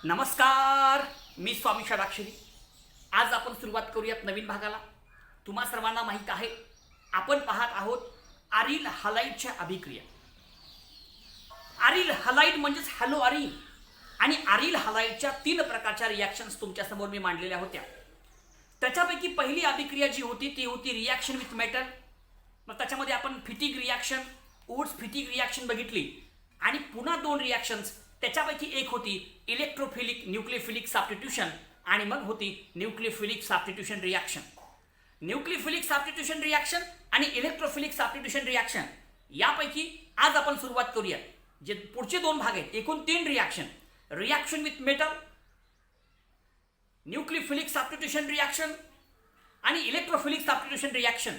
नमस्कार, मी स्वामी षडाक्षरी. आज आपण सुरुवात करूयात नवीन भागाला. तुम्हा सर्वांना माहीत आहे, आपण पाहत आहोत आरिल हलाइडच्या अभिक्रिया. आरिल हलाइड म्हणजेच हॅलो आरिल. आणि आरिल हलाइडच्या 3 प्रकारच्या रिॲक्शन्स तुमच्यासमोर मी मांडलेल्या होत्या. त्याच्यापैकी पहिली अभिक्रिया जी होती ती होती रिॲक्शन विथ मेटल. मग त्याच्यामध्ये आपण फिटिग रिॲक्शन, वुड्स फिटिग रिॲक्शन बघितली. आणि पुन्हा 2 रिॲक्शन्स, त्याच्यापैकी एक होती इलेक्ट्रोफिलिक न्यूक्लियोफिलिक सबस्टिट्यूशन आणि मग होती nucleophilic substitution reaction. Nucleophilic substitution reaction आणि इलेक्ट्रोफिलिक सबस्टिट्यूशन रिॲक्शन यापैकी आज आपण सुरुवात करूया. जे पुढचे 2 भाग आहेत, एकूण 3 reaction. Reaction with metal, nucleophilic substitution reaction आणि इलेक्ट्रोफिलिक सबस्टिट्यूशन रिॲक्शन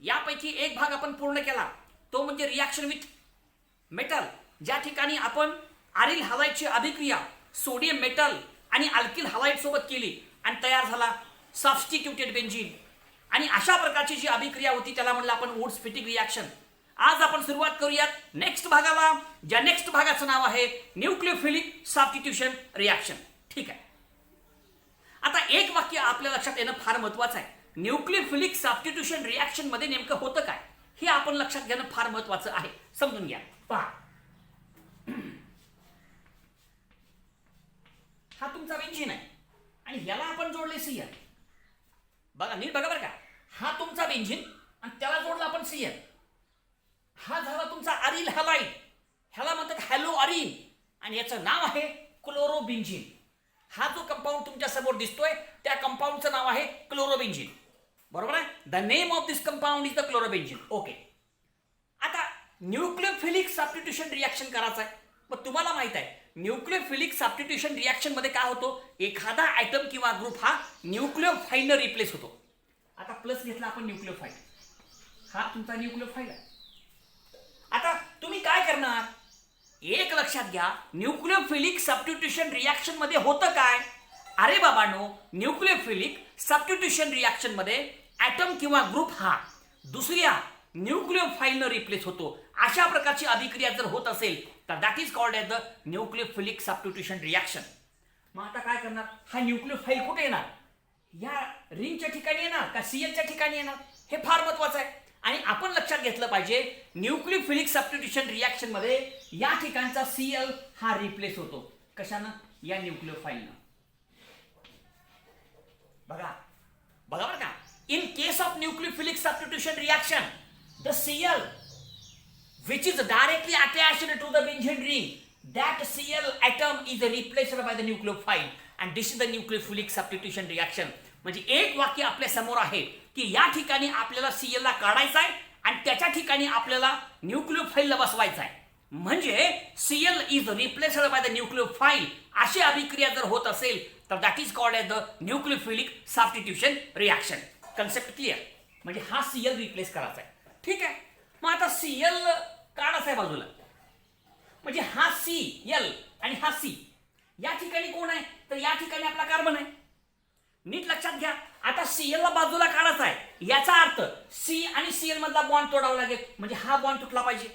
यापैकी एक भाग आपण पूर्ण केला. तो म्हणजे रिॲक्शन विथ मेटल, ज्या ठिकाणी आपण आरिल हलाइडची अभिक्रिया सोडियम मेटल आणि अल्किल हलाइड सोबत केली आणि तयार झाला सबस्टिट्यूटेड बेंझीन. आणि अशा प्रकारची जी अभिक्रिया होती त्याला म्हणलं आपण वुड्स फिटिग रिॲक्शन. आज आपण सुरुवात करूयात नेक्स्ट भागाला, ज्या नेक्स्ट भागाचं नाव आहे न्यूक्लियोफिलिक सबस्टिट्यूशन रिॲक्शन. ठीक आहे. आता एक वाक्य आपल्या लक्षात येणं फार महत्वाचं आहे. न्यूक्लियोफिलिक सबस्टिट्यूशन रिॲक्शन मध्ये नेमकं होतं काय हे आपण लक्षात घेणं फार महत्वाचं आहे. समजून घ्या. पहा, हा तुमचा बेंझीन आहे आणि याला आपण जोडले Cl. बघा, नीट बघा बरं का. हा तुमचा बेंझीन आणि त्याला जोडला आपण Cl. हा झाला तुमचा आरिल हलाइड, ह्याला म्हणतात हॅलो आरिल आणि याचं नाव आहे क्लोरोबेंझीन. हा जो कंपाऊंड तुमच्या समोर दिसतोय त्या कंपाऊंडचं नाव आहे क्लोरोबेंझीन. बरोबर आहे. The name of this compound is the chlorobenzene. Okay. आता न्यूक्लियोफिलिक सबस्टिट्यूशन रिॲक्शन करायचं आहे. मग तुम्हाला माहित आहे न्यूक्लियोफिलिक सबस्टिट्यूशन रिॲक्शन मध्ये काय होतो, एखादा आयटम किंवा ग्रुप हा न्यूक्लियोफाईलने रिप्लेस होतो. आता प्लस घेतला आपण न्यूक्लियोफाईल, हा तुमचा न्यूक्लियोफाईल आहे. आता तुम्ही काय करणार, एक लक्षात घ्या, न्यूक्लियोफिलिक सबस्टिट्यूशन रिॲक्शन मध्ये होतं काय. अरे बाबांनो, न्यूक्लियोफिलिक सबस्टिट्यूशन रिॲक्शन मध्ये ॲटम किंवा ग्रुप हा दुसऱ्या न्यूक्लियोफाईलने रिप्लेस होतो. अशा प्रकारची अभिक्रिया जर होत असेल तर that is called as the nucleophilic substitution reaction. मग आता काय करणार, हा न्यूक्लियोफाईल कुठे येणार, या रिंगच्या ठिकाणी येणार का Clच्या ठिकाणी येणार, हे फार महत्वाचं आहे. आणि आपण लक्षात घेतलं पाहिजे न्यूक्लियोफिलिक सबस्टिट्यूशन रिॲक्शन मध्ये या ठिकाणचा Cl हा रिप्लेस होतो. कशानं, या न्यूक्लियोफाईलनं. बघा बघा बरं का. In case of nucleophilic substitution reaction, the Cl which is directly attached to the benzene ring, that Cl atom is replaced by the nucleophile and this is the nucleophilic substitution reaction. म्हणजे एक वाक्य आपल्या समोर आहे की या ठिकाणी आपल्याला Cl ला काढायचा आहे आणि त्याच्या ठिकाणी आपल्याला न्यूक्लियोफाईलला बसवायचा आहे. म्हणजे Cl is replaced by the nucleophile. अशी अभिक्रिया जर होत असेल तर that is called as the nucleophilic substitution reaction. Concept clear. म्हणजे हा Cl रिप्लेस करायचा आहे. ठीक आहे. मग आता Cl काढायचा आहे बाजूला, म्हणजे हा Cl आणि हा C या ठिकाणी कोण आहे, तर या ठिकाणी आपला कार्बन आहे. नीट लक्षात घ्या. आता Cl ला बाजूला काढायचा आहे, याचा अर्थ C आणि Cl मधला बॉन्ड तोडावा लागेल, म्हणजे हा बॉन्ड तुटला पाहिजे.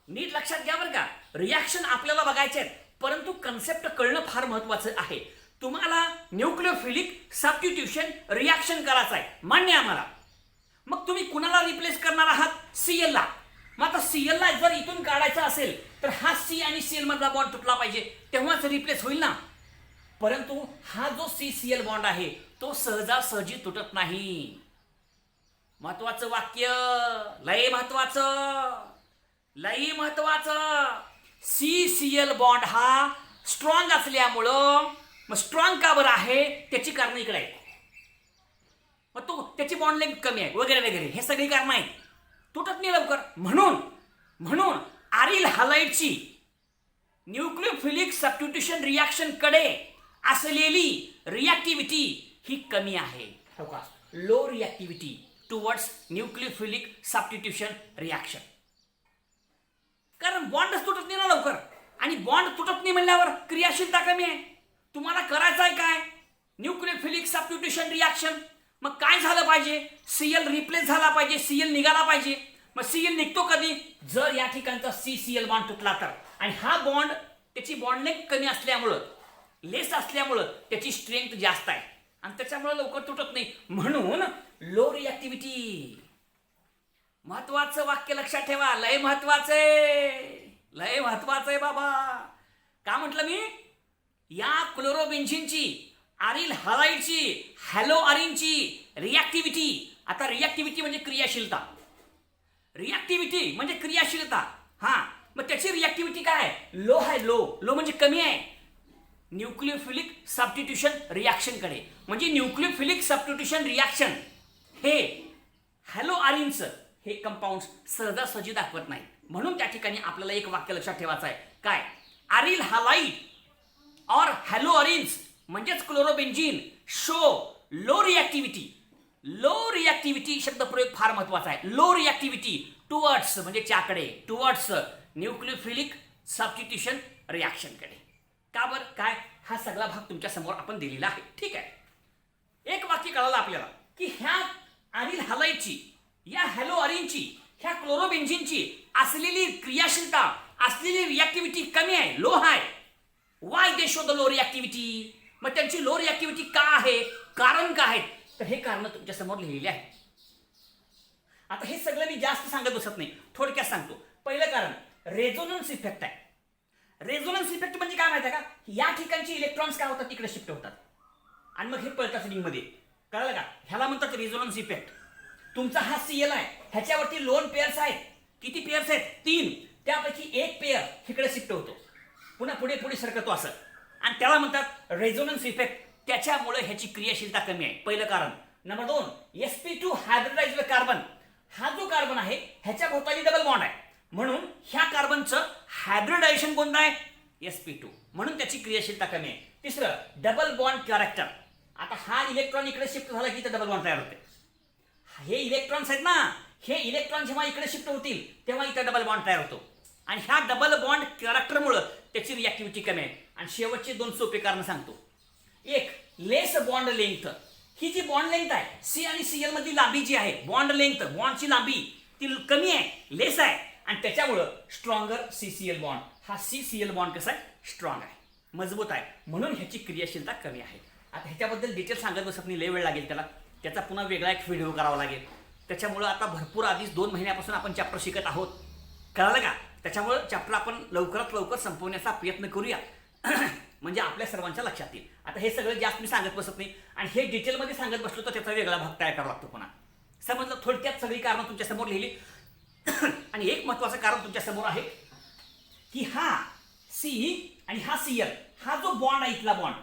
नीट लक्षात घ्या बरं का. रिॲक्शन आपल्याला बघायचे आहेत, परंतु कन्सेप्ट कळणं फार महत्वाचं आहे. तुम्हाला न्यूक्लियोफिलिक सबस्टिट्यूशन रिॲक्शन करायचं आहे, मान्य आहे आम्हाला. मग तुम्ही कुणाला रिप्लेस करणार आहात, Cl ला. मग आता Cl ला जर इथून काढायचा असेल तर हा C आणि Cl मधला बॉन्ड तुटला पाहिजे, तेव्हाच रिप्लेस होईल ना. परंतु हा जो CCl बॉन्ड आहे तो सहजासहजी तुटत नाही. महत्वाचं वाक्य, लय महत्वाचं, लय महत्वाचं. CCl बॉन्ड हा स्ट्रॉंग असल्यामुळं, मग स्ट्रॉंग का बरं आहे त्याची कारण इकडे आहेत. मग तो त्याची बॉन्ड लेंथ कमी आहे वगैरे वगैरे, हे सगळी कारण आहेत. तुटत नाही लवकर. म्हणून आरिल हलाइडची न्यूक्लियोफिलिक सबस्टिट्यूशन रिॲक्शन कडे असलेली रिॲक्टिव्हिटी ही कमी आहे. Low reactivity towards nucleophilic substitution reaction. कारण बॉन्डच तुटत नाही ना लवकर, आणि बॉन्ड तुटत नाही म्हणल्यावर क्रियाशीलता कमी आहे. तुम्हाला करायचं आहे काय, न्यूक्लियोफिलिक सबस्टिट्यूशन रिॲक्शन. मग काय झालं पाहिजे, Cl रिप्लेस झाला पाहिजे, Cl निघाला पाहिजे. मग Cl निघतो कधी, जर या ठिकाणचा CCl बॉन्ड तुटला तर. आणि हा बॉन्ड त्याची बॉन्ड लेंथ कमी असल्यामुळं लेस असल्यामुळं त्याची स्ट्रेंथ जास्त आहे आणि त्याच्यामुळे लवकर तुटत नाही, म्हणून लो रिॲक्टिव्हिटी. महत्वाचं वाक्य लक्षात ठेवा, लय महत्वाचं आहे बाबा. का म्हटलं मी? या क्लोरोबेन्झिनची, अरिल हलाइडची, हॅलो अरिनची रिॲक्टिव्हिटी. आता रिॲक्टिव्हिटी म्हणजे क्रियाशीलता, रिॲक्टिव्हिटी म्हणजे क्रियाशीलता. हा, मग त्याची रिॲक्टिव्हिटी काय आहे? लो आहे. लो म्हणजे कमी आहे न्यूक्लियोफिलिक सबस्टिट्यूशन रिॲक्शनकडे. म्हणजे न्यूक्लियोफिलिक सबस्टिट्यूशन रिॲक्शन हे हॅलो अरिनचं हे कंपाऊंड सहजासहजी दाखवत नाही. म्हणून त्या ठिकाणी आपल्याला एक वाक्य लक्षात ठेवायचं आहे. काय? अरिल हलाइड और हॅलो अरिन्स म्हणजेच क्लोरोबेन्झिन शो लो रिॲक्टिव्हिटी. लो रिॲक्टिव्हिटी शब्दप्रयोग फार महत्वाचा आहे. लो रिॲक्टिव्हिटी टुवर्ड्स म्हणजे त्याकडे, टुवर्ड्स न्यूक्लियोफिलिक सबस्टिट्यूशन रिॲक्शनकडे. का बरं? काय? हा सगळा भाग तुमच्या समोर आपण दिलेला आहे. ठीक आहे. एक वाक्य कळालं आपल्याला की ह्या अरिल हलाइडची, या हॅलो अरिनची, ह्या क्लोरोबेन्झिनची असलेली क्रियाशीलता, असलेली रिॲक्टिव्हिटी कमी आहे, लो आहे. Why they show the low reactivity? मग त्यांची लो रिॲक्टिव्हिटी का आहे? कारण का आहे? तर हे कारण तुमच्या समोर लिहिलेले आहे. आता हे सगळं मी जास्त सांगत बसत नाही, थोडक्यात सांगतो. पहिलं कारण रेझोनन्स इफेक्ट आहे. रेझोनन्स इफेक्ट म्हणजे काय माहिती आहे का? या ठिकाणचे इलेक्ट्रॉन्स काय होतात? तिकडे शिफ्ट होतात आणि मग हे पळतात रिंगमध्ये. कळलं का? ह्याला म्हणतात रेझोनन्स इफेक्ट. तुमचा हा सीएल आहे, ह्याच्यावरती लोन पेअर्स आहेत. किती पेअर्स आहेत? 3. त्यापैकी एक पेअर इकडे शिफ्ट होतो, पुन्हा पुढे पुढे सरकतो असं, आणि त्याला म्हणतात रेझोनन्स इफेक्ट. त्याच्यामुळे ह्याची क्रियाशीलता कमी आहे. पहिलं कारण. Number 2, sp2 hybridised carbon. हा जो कार्बन आहे ह्याच्या भोवताली डबल बॉन्ड आहे, म्हणून ह्या कार्बनचं हायब्रिडायझेशन कोणतं आहे? sp2, म्हणून त्याची क्रियाशीलता कमी आहे. तिसरं, डबल बॉन्ड कॅरेक्टर. आता हा इलेक्ट्रॉन इकडे शिफ्ट झाला की डबल बॉन्ड तयार होते. हे इलेक्ट्रॉन्स आहेत ना, हे इलेक्ट्रॉन जेव्हा इकडे शिफ्ट होतील तेव्हा इथे डबल बॉन्ड तयार होतो, आणि ह्या डबल बॉन्ड कॅरेक्टरमुळे त्याची रिॲक्टिव्हिटी कमी आहे. आणि शेवटचे 2 सोपे कारण सांगतो. एक, लेस बॉन्ड लेंथ. ही जी बॉन्ड लेंथ आहे, सी आणि सीएल मधली लांबी जी आहे, बॉन्ड लेंथ, बॉन्डची लांबी ती कमी आहे, लेस आहे, आणि त्याच्यामुळं स्ट्रॉंगर सीसीएल बॉन्ड. हा सीसीएल बॉन्ड कसा आहे? स्ट्रॉंग आहे, मजबूत आहे, म्हणून ह्याची क्रियाशीलता कमी आहे. आता ह्याच्याबद्दल डिटेल सांगत बसत नाही, लय वेळ लागेल त्याला. त्याचा पुन्हा वेगळा एक व्हिडिओ करावा लागेल. त्याच्यामुळं आता भरपूर आधीच 2 महिन्यापासून आपण चॅप्टर शिकत आहोत. कळलं का? त्याच्यामुळं चॅप्टर आपण लवकरात लवकर संपवण्याचा प्रयत्न करूया, म्हणजे आपल्या सर्वांच्या लक्षात येईल. आता हे सगळं जास्त मी सांगत बसत नाही, आणि हे डिटेलमध्ये सांगत बसलो तर त्याचा वेगळा भाग तयार करावा लागतो पुन्हा. समजलं? थोडक्यात सगळी कारणं तुमच्या समोर लिहिली. आणि एक महत्वाचं कारण तुमच्या समोर आहे की हा सी आणि हा सीएल, हा जो बॉन्ड आहे इथला बॉन्ड,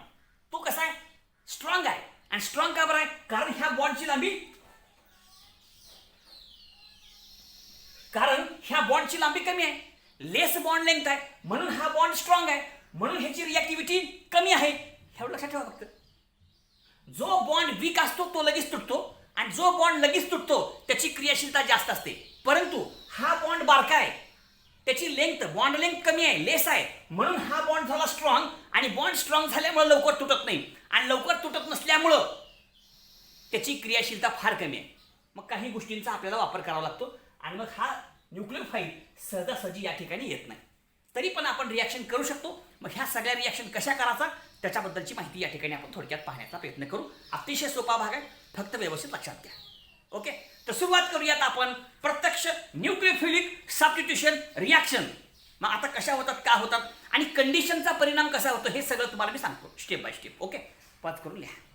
तो कसा आहे? स्ट्रॉंग आहे. आणि स्ट्रॉंग का बरं आहे? कारण ह्या बॉन्डची लांबी कमी आहे, लेस बॉन्ड लेंथ आहे, म्हणून हा बॉन्ड स्ट्रॉंग आहे, म्हणून ह्याची रिॲक्टिव्हिटी कमी आहे. एवढं लक्षात ठेवा फक्त. जो बॉन्ड वीक असतो तो लगेच तुटतो, आणि जो बॉन्ड लगेच तुटतो त्याची क्रियाशीलता जास्त असते. परंतु हा बॉन्ड बारका आहे, त्याची लेंथ, बॉन्ड लेंथ कमी आहे, लेस आहे, म्हणून हा बॉन्ड झाला स्ट्रॉंग, आणि बॉन्ड स्ट्रॉंग झाल्यामुळे लवकर तुटत नाही, आणि लवकर तुटत नसल्यामुळं त्याची क्रियाशीलता फार कमी आहे. मग काही गोष्टींचा आपल्याला वापर करावा लागतो, आणि मग हा न्यूक्लियोफाइल सहजासहजी या ठिकाणी येत नाही. तरी पण आपण रिॲक्शन करू शकतो. मग ह्या सगळ्या रिॲक्शन कशा करायचा त्याच्याबद्दलची माहिती या ठिकाणी आपण थोडक्यात पाहण्याचा प्रयत्न करू. अतिशय सोपा भाग आहे, फक्त व्यवस्थित लक्षात घ्या. ओके, तर सुरुवात करूयात आपण प्रत्यक्ष न्यूक्लियोफिलिक सबस्टिट्यूशन रिॲक्शन. मग आता कशा होतात, का होतात, आणि कंडिशनचा परिणाम कसा होतो हे सगळं तुम्हाला मी सांगतो स्टेप बाय स्टेप. ओके, पाच करून लिहा.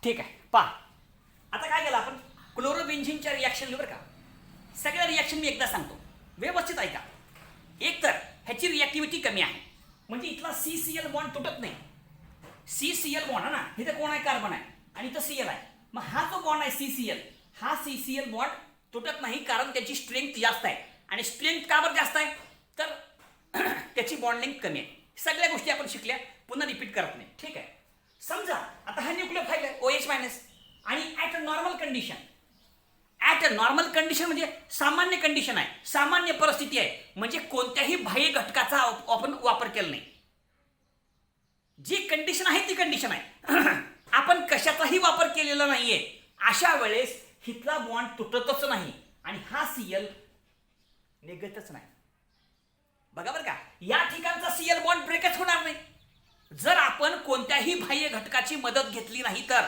ठीक आहे, पहा आता काय केलं आपण क्लोरोबेन्झिनच्या रिॲक्शन बरं का. सगळ्या रिॲक्शन मी एकदा सांगतो, व्यवस्थित ऐका. एक तर ह्याची रिॲक्टिव्हिटी कमी आहे, म्हणजे इथला सीसीएल बॉन्ड तुटत नाही. सीसीएल बॉन्ड आहे ना, इथं कोण आहे? कार्बन आहे, आणि इथं सीएल आहे. मग हा जो बॉन्ड आहे सीसीएल, हा सीसीएल बॉन्ड तुटत नाही, कारण त्याची स्ट्रेंथ जास्त आहे. आणि स्ट्रेंथ का बरं जास्त आहे? तर त्याची बॉन्ड लेंथ कमी आहे. सगळ्या गोष्टी आपण शिकल्या, पुन्हा रिपीट करत नाही. ठीक आहे. समजा आता हा न्यूक्लियोफाइल आहे OH मायनस, आणि at a normal condition, at a normal condition म्हणजे सामान्य कंडिशन आहे, सामान्य परिस्थिती आहे, म्हणजे कोणत्याही बाह्य घटकाचा आपण वापर केला नाही. जी कंडिशन आहे ती कंडिशन आहे, आपण कशाचाही वापर केलेला नाहीये. अशा वेळेस हिथला बॉन्ड तुटतच नाही, आणि हा सीएल निघतच नाही. बघा बरं का, या ठिकाणचा सीएल बॉन्ड ब्रेकच होणार नाही. जर आपण कोणत्याही बाह्य घटकाची मदत घेतली नाही तर,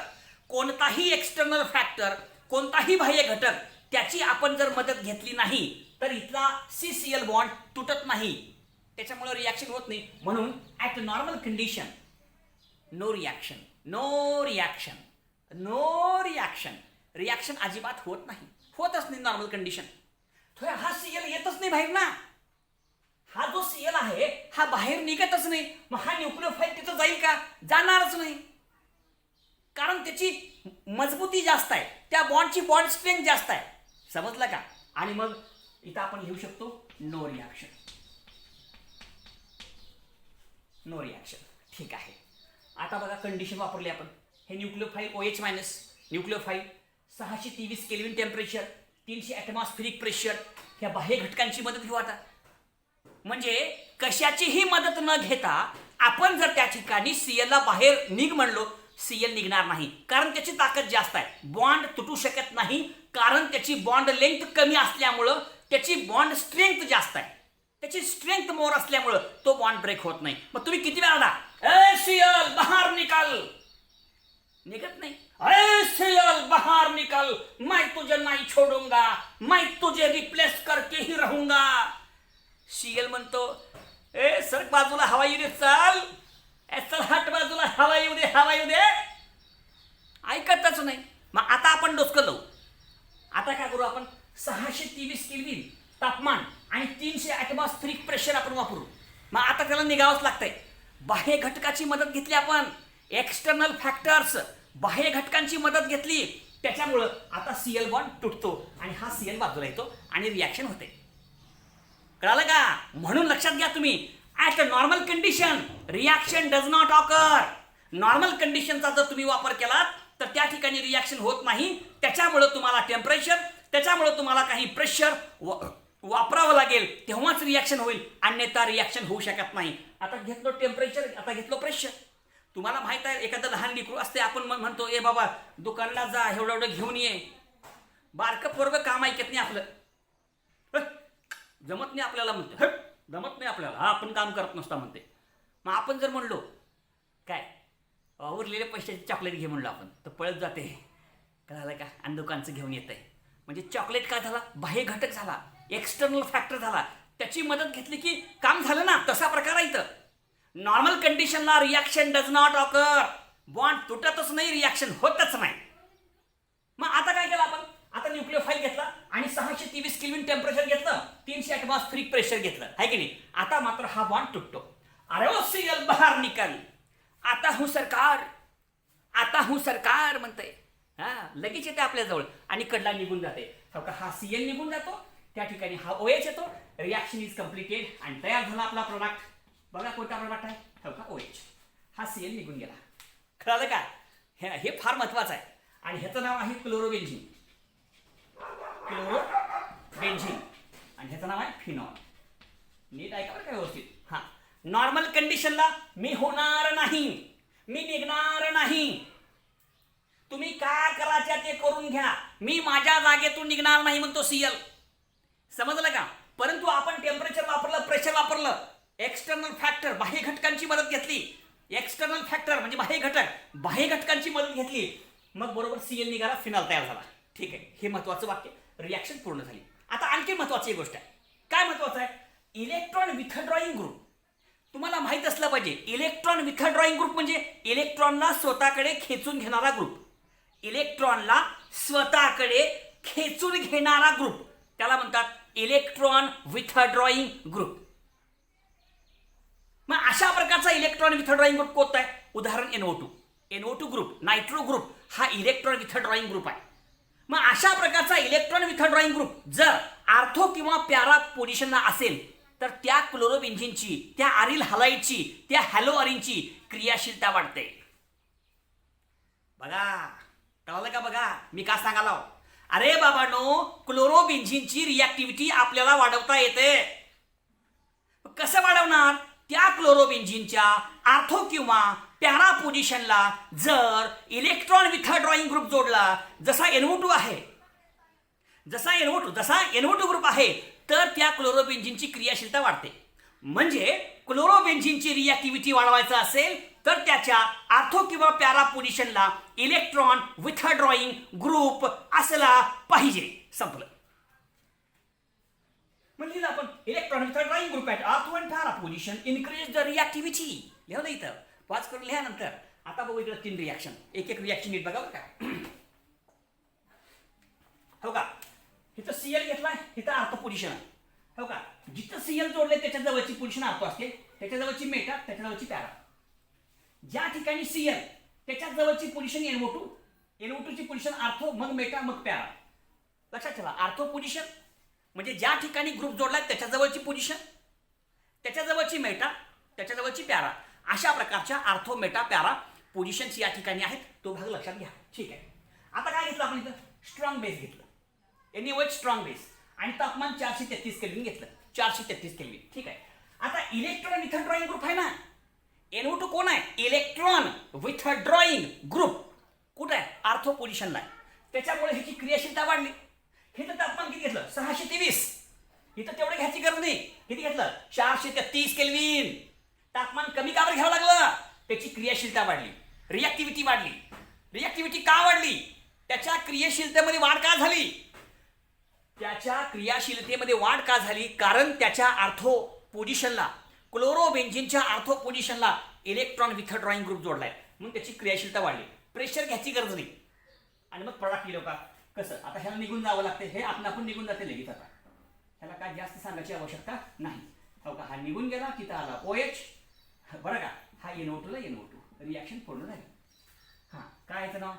कोणताही एक्सटर्नल फॅक्टर, कोणताही बाह्य घटक त्याची आपण जर मदत घेतली नाही तर इथला CCl बॉन्ड तुटत नाही, त्याच्यामुळे रिॲक्शन होत नाही. म्हणून at normal condition no reaction, no reaction, no reaction. Reaction अजिबात होत नाही, होतच नाही नॉर्मल कंडिशन. हा सीएल येतच नाही बाहेर ना. हा जो सीएल आहे हा बाहेर निघतच नाही. मग हा न्यूक्लियोफाईल तिथं जाईल का? जाणारच नाही, कारण त्याची मजबूती जास्त आहे, त्या बॉन्डची बॉन्ड स्ट्रेंथ जास्त आहे. समजलं का? आणि मग इथं आपण लिहू शकतो नो रिॲक्शन, नो रिॲक्शन. ठीक आहे. आता बघा कंडिशन वापरली आपण. हे nucleophile OH minus nucleophile 623 kelvin temperature, 300 atmospheric pressure, ह्या बाह्य घटकांची मदत घेऊ आता. म्हणजे कशाचीही मदत न घेता आपण जर त्या ठिकाणी सीएलला बाहेर निघ म्हणलो, सीएल निघणार नाही, कारण त्याची ताकद जास्त आहे. बॉन्ड तुटू शकत नाही, कारण त्याची बॉन्ड लेंथ कमी असल्यामुळं त्याची बॉन्ड स्ट्रेंथ जास्त आहे. त्याची स्ट्रेंथ मोर असल्यामुळं तो बॉन्ड ब्रेक होत नाही. मग तुम्ही किती वेळा ए सीएल बाहर निकाल, निघत नाही. अरे सीएल बाहर निकल, मैं तुझे नहीं छोडूंगा, मैं तुझे रिप्लेस करके ही रहूंगा. सीएल म्हणतो ए सर बाजूला हवा येऊ दे, चल चल हट बाजूला, हवा येऊ दे, हवा येऊ दे. ऐकतच नाही. मग आता आपण डोसकं लावू. आता काय करू आपण? 623 केल्विन तापमान आणि 300 ॲटमॉस्फेरिक प्रेशर आपण वापरू. मग आता त्याला निघावंच लागतंय. बाह्य घटकाची मदत घेतली आपण, एक्सटर्नल फॅक्टर्स, बाह्य घटकांची मदत घेतली, त्याच्यामुळं आता सीएल बॉन्ड तुटतो आणि हा सीएल बाजूला येतो आणि रिॲक्शन होते. कळालं का? म्हणून लक्षात घ्या तुम्ही, at normal condition reaction does not occur. Normal कंडिशनचा जर तुम्ही वापर केलात तर त्या ठिकाणी रिॲक्शन होत नाही. त्याच्यामुळं तुम्हाला टेम्परेचर, त्याच्यामुळं तुम्हाला काही प्रेशर वापरावं लागेल, तेव्हाच रिॲक्शन होईल, अन्यथा रिॲक्शन होऊ शकत नाही. आता घेतलो टेम्परेचर, आता घेतलो प्रेशर. तुम्हाला माहित आहे एखादं लहान लेकरू असते, आपण म्हणतो ए बाबा दुकानला जा, एवढं एवढं घेऊन ये. बारकं पोरगं काम ऐकत नाही आपलं, जमत नाही आपल्याला म्हणते, जमत नाही आपल्याला, हा आपण काम करत नसता म्हणते. मग आपण जर म्हणलो काय उरलेले पैशाची चॉकलेट घे म्हणलो आपण, तर पळत जाते. कळालं का? आणि दुकानचं घेऊन येत आहे. म्हणजे चॉकलेट काय झाला? बाह्य घटक झाला, एक्सटर्नल फॅक्टर झाला, त्याची मदत घेतली की काम झालं ना. तसा प्रकार आहे इथं. नॉर्मल कंडिशनला reaction does not occur, bond तुटतच नाही, रिॲक्शन होतच नाही. मग आता काय केलं आपण? आता न्यूक्लियोफाईल घेतला आणि 623 केल्विन टेम्परेचर घेतलं, 300 ॲटमॉस्फेरिक प्रेशर घेतलं, आहे की नाही? आता मात्र हा बॉन्ड तुटतो. अरे ओ सीएल बाहर निकल, आता हूँ सरकार, आता हूँ सरकार म्हणते. हा लगेच येते आपल्याजवळ आणि कडला निघून जाते. हा सीएल निघून जातो, त्या ठिकाणी हा OH येतो, रिॲक्शन इज कम्प्लिटेड आणि तयार झाला आपला प्रोडक्ट. बघा कोणता प्रोडक्ट आहे? का OH. हा सीएल निघून गेला. कळालं का? हे फार महत्वाचं आहे. आणि ह्याचं नाव आहे क्लोरोबेन्झिन, क्लोरोबेन्झिन, आणि ह्याचं नाव आहे फिनॉल. नीट ऐका बरं का व्यवस्थित. हा नॉर्मल कंडिशनला मी होणार नाही, मी निघणार नाही. तुम्ही काय करायच्या ते करून घ्या, मी माझ्या जागेतून निघणार नाही म्हणतो सीएल. समजलं का? परंतु आपण टेम्परेचर वापरलं, प्रेशर वापरलं, एक्सटर्नल फॅक्टर बाह्य घटकांची मदत घेतली, एक्सटर्नल फॅक्टर म्हणजे बाह्य घटक, बाह्य घटकांची मदत घेतली, मग बरोबर सीएल निघाला, फिनॉल तयार झाला. ठीक आहे, हे महत्वाचं वाक्य. रिॲक्शन पूर्ण झाली. आता आणखी महत्वाची गोष्ट आहे. काय महत्वाचं आहे? Electron withdrawing group. तुम्हाला माहित असलं पाहिजे, इलेक्ट्रॉन विथड्रॉईंग ग्रुप म्हणजे इलेक्ट्रॉनला स्वतःकडे खेचून घेणारा ग्रुप. इलेक्ट्रॉनला स्वतःकडे खेचून घेणारा ग्रुप त्याला म्हणतात इलेक्ट्रॉन विथड्रॉईंग ग्रुप. मग अशा प्रकारचा इलेक्ट्रॉन विथड्रॉईंग ग्रुप कोणता आहे? उदाहरण NO2 ग्रुप, नायट्रो ग्रुप हा इलेक्ट्रॉन विथड्रॉईंग ग्रुप आहे. मग अशा प्रकारचा इलेक्ट्रॉन विथड्रॉईंग ग्रुप जर आर्थो किंवा पॅरा पोझिशनला असेल तर त्या क्लोरोबेन्झिनची, त्या आरिल हलाइडची, त्या हॅलोअरिनची क्रियाशीलता वाढते. बघा कळलं का? बघा मी का सांगालो? अरे बाबांनो, क्लोरोबेन्झिनची रिॲक्टिव्हिटी आपल्याला वाढवता येते. कसं वाढवणार? त्या क्लोरोबेन्झिनच्या आर्थो किंवा पॅरा पोझिशनला जर इलेक्ट्रॉन विथड्रॉईंग ग्रुप जोडला, जसा NO2 आहे, जसा NO2 ग्रुप आहे तर त्या क्लोरोबेन्झिनची क्रियाशीलता वाढते. म्हणजे क्लोरोबेन्झिनची रिॲक्टिव्हिटी वाढवायचं असेल तर त्याच्या आर्थो किंवा पॅरा पोझिशनला इलेक्ट्रॉन विथड्रॉईंग ग्रुप असला पाहिजे. संपलं. म्हणजे आपण electron withdrawing group at ortho and para position increase the reactivity. लिहिलं इथं, वाच करून लिहा नंतर. आता बघू इकडे 3 रिॲक्शन, एक रिॲक्शन नीट बघा बरं का. हो का, इथं Cl घेतलाय, इथं आर्थो पोझिशन आहे. हो का, जिथं Cl जोडले त्याच्या जवळची पोझिशन आर्थो असते, त्याच्या जवळची मेटा, त्याच्या जवळची पॅरा. ज्या ठिकाणी Cl त्याच्या जवळची पोझिशन NO2 ची पोझिशन आर्थो, मग मेटा, मग पॅरा. लक्षात ठेवा, आर्थो पोझिशन म्हणजे ज्या ठिकाणी ग्रुप जोडलाय त्याच्या जवळची पोझिशन, त्याच्या जवळची मेटा, त्याच्या जवळची पॅरा. अशा प्रकारच्या आर्थो, मेटा, पॅरा पोझिशन्स या ठिकाणी आहेत. तो भाग लक्षात घ्या. ठीक आहे. आता काय घेतलं आपण इथं? स्ट्रॉंग बेस घेतलं, NaOH स्ट्रॉंग बेस, आणि तापमान 433 केल्विन घेतलं. 433 केल्विन. ठीक आहे. आता इलेक्ट्रॉन विथड्रॉईंग ग्रुप आहे ना, NO2 कोण आहे? Electron withdrawing group. कुठं आहे? आर्थो पोझिशनला आहे. त्याच्यामुळे ह्याची क्रियाशीलता वाढली. हे तर तापमान किती घेतलं? 623. इथं तेवढं घ्यायची गरज नाही. किती घेतलं? 433 केल्विन. तापमान कमी का बरं घ्यावं लागलं? त्याची क्रियाशीलता वाढली, रिॲक्टिव्हिटी वाढली. रिॲक्टिव्हिटी का वाढली? त्याच्या क्रियाशीलतेमध्ये वाढ का झाली? त्याच्या क्रियाशीलतेमध्ये वाढ का झाली? कारण त्याच्या आर्थो पोझिशनला, क्लोरोबेन्झिनच्या आर्थो पोझिशनला इलेक्ट्रॉन विथड्रॉईंग ग्रुप जोडलाय. मग त्याची क्रियाशीलता वाढली. प्रेशर घ्यायची गरज नाही. आणि मग प्रोडक्ट केलं का कसं? आता ह्याला निघून जावं लागते. हे आपण निघून जाते लगेच. आता ह्याला काय जास्त सांगायची आवश्यकता नाही. हो का, हा निघून गेला, तिथं आला OH. बरं का, हा NO2 ला NO2 रिॲक्शन पूर्ण झाली. हां, काय याचं नाव?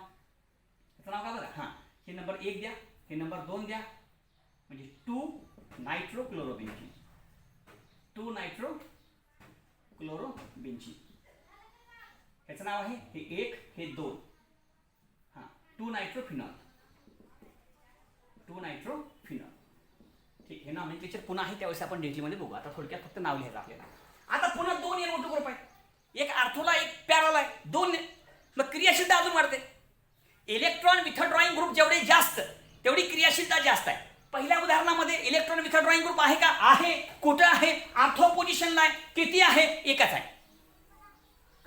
याचं नाव का बघा. हां, हे नंबर 1 द्या, हे नंबर 2 द्या. म्हणजे 2 नायट्रोक्लोरोबेन्झिन, 2 नायट्रोक्लोरोबेन्झिन. ह्याचं नाव आहे हे 1, हे 2. हां, 2 नायट्रोफिनॉल, 2 नायट्रोफिनॉल. ठीक, हे नॉमेनक्लेचर पुन्हा आहे, त्यावेळेस आपण डिटेलमध्ये बघू. आता थोडक्यात फक्त नाव लिहायचं आपल्याला. आता पुन्हा 2 NO2 ग्रुप आहे, एक आर्थोला, एक पॅराला आहे. 2, मग क्रियाशीलता अजून वाढते. इलेक्ट्रॉन विथड्रॉईंग ग्रुप जेवढे जास्त तेवढी क्रियाशीलता जास्त आहे. पहिल्या उदाहरणामध्ये इलेक्ट्रॉन विथड्रॉईंग ग्रुप आहे का? आहे. कुठं आहे? आर्थो पोझिशनला आहे. किती आहे? एकच आहे.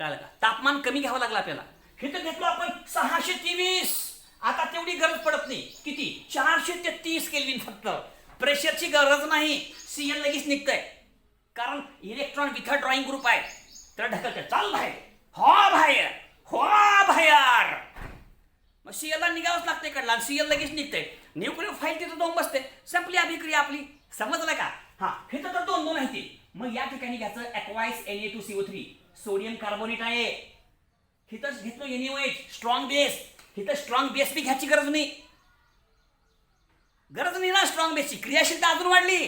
कळलं का? तापमान कमी घ्यावं लागलं आपल्याला. हे तर घेतलं आपण 623. आता तेवढी गरज पडत नाही. किती? 433 केल्विन फक्त. प्रेशरची गरज नाही. Cl लगेच निघतंय, कारण इलेक्ट्रॉन विथड्रॉईंग ग्रुप आहे. तर ढकलते, चाल बाहेर, हो बाहेर, हो बाहेर. मग Cl ला निघावंच लागते कडला. Cl लगेच निघतंय. न्यूक्लियोफाईल तिथं 2 बसते. संपली अभिक्रिया आपली. समजलं का? हा, हे तर 2 आहे ते. मग या ठिकाणी घ्यायचं ॲक्वाईस Na2CO3, सोडियम कार्बोनेट आहे. हिथंच घेतलो NaOH स्ट्रॉंग बेस. हिथं स्ट्रॉंग बेस बी घ्यायची गरज नाही. गरज नाही ना स्ट्रॉंग बेसची. क्रियाशीलता अजून वाढली,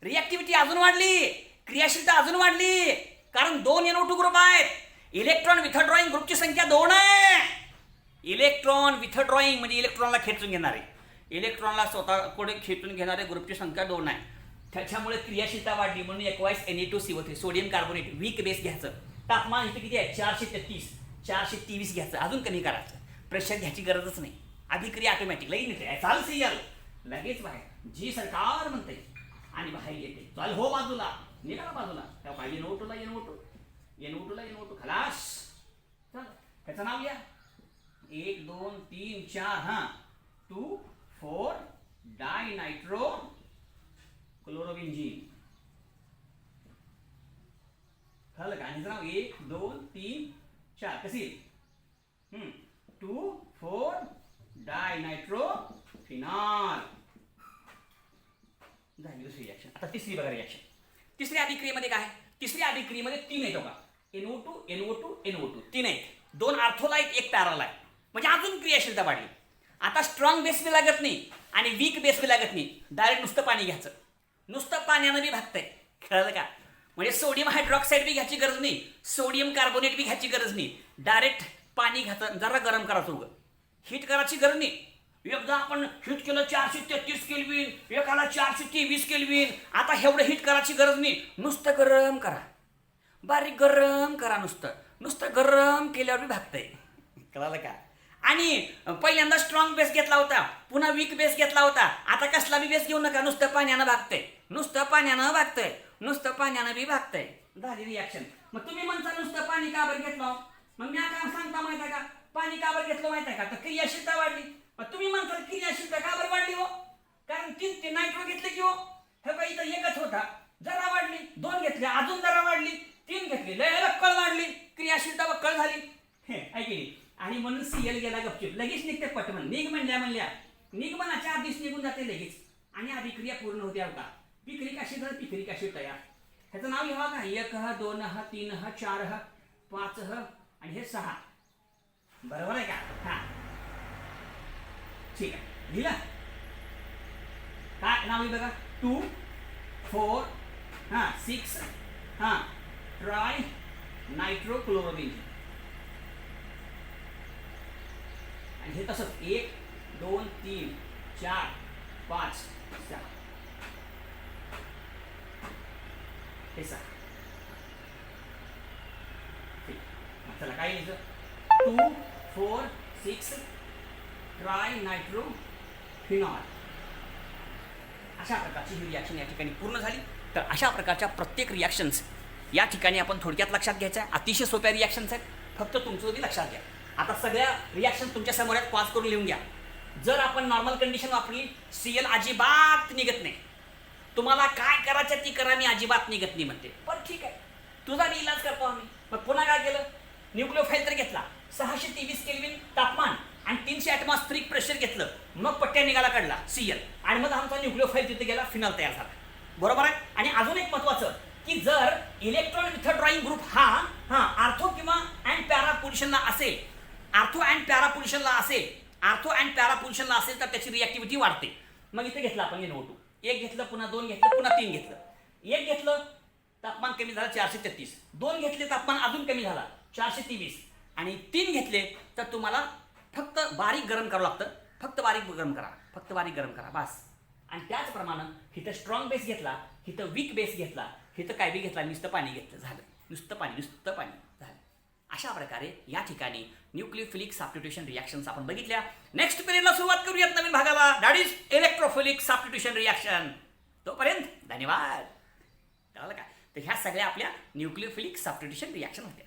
रिॲक्टिव्हिटी अजून वाढली, क्रियाशीलता अजून वाढली. कारण 2 NO2 ग्रुप आहेत. इलेक्ट्रॉन विथड्रॉईंग ग्रुपची संख्या 2 आहे. इलेक्ट्रॉन विथड्रॉईंग म्हणजे इलेक्ट्रॉनला खेचून घेणारे, इलेक्ट्रॉनला स्वतःकडे खेचून घेणारे ग्रुपची संख्या 2 आहे. त्याच्यामुळे क्रियाशीलता वाढली. म्हणून aqueous Na2CO3, sodium carbonate, weak base घ्यायचं. तापमान इथे किती आहे? 433, 423 घ्यायचं. अजून कमी करायचं. प्रेशर घ्यायची गरजच नाही. अभिक्रिया ऑटोमॅटिक लगेच येते. चाल Cl लगेच बाहेर, जी सरकार म्हणते, आणि बाहेर येते. चाल हो बाजूला, निघा बाजूला. त्या पाहिजे NO2 ला NO2 खलास. चल, त्याचं नाव लिहा. 1 2 3 4. हां, 2 4 डायनायट्रो क्लोरोबेन्झिन. कळलं का? ह्याचं नाव 1 2 3 4. कशी? 2 4 डायनायट्रो फिनॉल. झाली दुसरी रिॲक्शन. आता तिसरी बघा रिॲक्शन. तिसऱ्या अभिक्रियेमध्ये काय? तिसऱ्या अभिक्रियेमध्ये 3 आहेत बघा. NO2 3 आहेत. 2 आर्थोला आहेत, 1 पॅराला आहे. म्हणजे अजून क्रियाशीलता वाढली. आता स्ट्रॉंग बेस बी लागत नाही आणि वीक बेस बी लागत नाही. डायरेक्ट नुसतं पाणी घ्यायचं. नुसतं पाण्यानं बी भागतंय. कळलं का? म्हणजे सोडियम हायड्रॉक्साईड बी घ्यायची गरज नाही, सोडियम कार्बोनेट बी घ्यायची गरज नाही. डायरेक्ट पाणी घ्यायचं. जरा गरम करायचं, उगं हीट करायची गरज नाही. एकदा आपण हीट केलं 433 केल्विन, एकाला 423 केल्विन. आता एवढं हीट करायची गरज नाही. नुसतं गरम करा, बारीक गरम करा. नुसतं गरम केल्यावर बी भागतंय. कळालं का? आणि पहिल्यांदा स्ट्रॉंग बेस घेतला होता, पुन्हा वीक बेस घेतला होता. आता कसला बी बेस घेऊ नका, नुसतं पाण्यानं भागतंय, नुसतं पाण्यानं भागतंय, नुसतं पाण्यानं बी भागतंय. झाली रिॲक्शन. मग तुम्ही म्हणता नुसतं पाणी का बरं घेतलं? मग मी काय सांगता माहित आहे का, पाणी का बरं घेतलं माहित आहे का, तर क्रियाशीलता वाढली. मग तुम्ही म्हणता क्रियाशीलता का बरं वाढली हो? कारण 3 नायट्रो घेतले की हो. हे काही इथं एकच होता, जरा वाढली, 2 घेतले, अजून जरा वाढली, 3 घेतली, लय बक्कळ वाढली, क्रियाशीलता बक्कळ झाली. हे ऐकली. आणि म्हणून सीएल गेला गपचूप, लगेच निघते पटमन. निघ म्हणल्या निगमनाच्या आधीच निघून जाते लगेच, आणि अभिक्रिया पूर्ण होते. आता पिक्रिक ऍसिड पिक्रिक ऍसिड तयार. ह्याचं नाव लिहा का, 1 2 3 4 5 आणि हे 6. बरोबर आहे का? हा ठीक आहे, लिहिलं. काय नाव बघा, 2 4 6 ट्राय नायट्रोक्लोरोबेन्झीन. आणि हे तसंच 1 2 3 4 5 6 हे 6. ठीक. चला काय लिहायचं, 2 4 6 ट्राय नायट्रोफिनॉल. अशा प्रकारची ही रिॲक्शन या ठिकाणी पूर्ण झाली. तर अशा प्रकारच्या प्रत्येक रिॲक्शन्स या ठिकाणी आपण थोडक्यात लक्षात घ्यायचं आहे. अतिशय सोप्या रिॲक्शन्स आहेत, फक्त तुमचं कधी लक्षात घ्या. आता सगळ्या रिॲक्शन तुमच्या समोर आहेत, पॉज करून लिहून घ्या. जर आपण नॉर्मल कंडिशन वापरली, सीएल अजिबात निघत नाही. तुम्हाला काय करायचं ती करा, मी अजिबात निघत नाही म्हणते. पण ठीक आहे, तुझा मी इलाज करतो आम्ही. मग पुन्हा काय केलं, न्यूक्लिओफाईल तर घेतला, 623 केल्विन तापमान आणि 300 ॲटमॉस्फेरिक प्रेशर घेतलं, मग पट्ट्या निघाला काढला सीएल, आणि मग आमचा न्यूक्लिओफाईल तिथे गेला, फिनॉल तयार झाला. बरोबर आहे. आणि अजून एक महत्वाचं, की जर इलेक्ट्रॉन विथड्रॉईंग ग्रुप हा आर्थो किंवा अँड पॅरा पोझिशनला असेल, आर्थो अँड पॅरा पोझिशनला असेल तर त्याची रिॲक्टिव्हिटी वाढते. मग इथे घेतलं आपण NO2, 1 घेतलं, पुन्हा 2 घेतलं, पुन्हा 3 घेतलं. 1 घेतलं, तापमान कमी झालं 433, 2 घेतले, तापमान अजून कमी झाला 423, आणि 3 घेतले तर तुम्हाला फक्त बारीक गरम करावं लागतं. फक्त बारीक गरम करा बस. आणि त्याचप्रमाणे इथं स्ट्रॉंग बेस घेतला, इथं वीक बेस घेतला, इथं काय बी घेतला, नुसतं पाणी घेतलं, झालं. नुसतं पाणी झालं. अशा प्रकारे या ठिकाणी न्यूक्लियोफिलिक सबस्टिट्यूशन रिॲक्शन्स आपण बघितल्या. नेक्स्ट पिरियडला सुरुवात करूयात नवीन भागाला, that is electrophilic substitution reaction. तोपर्यंत धन्यवाद. कळलं का? तर ह्या सगळ्या आपल्या न्यूक्लियोफिलिक सबस्टिट्यूशन रिॲक्शन होत्या.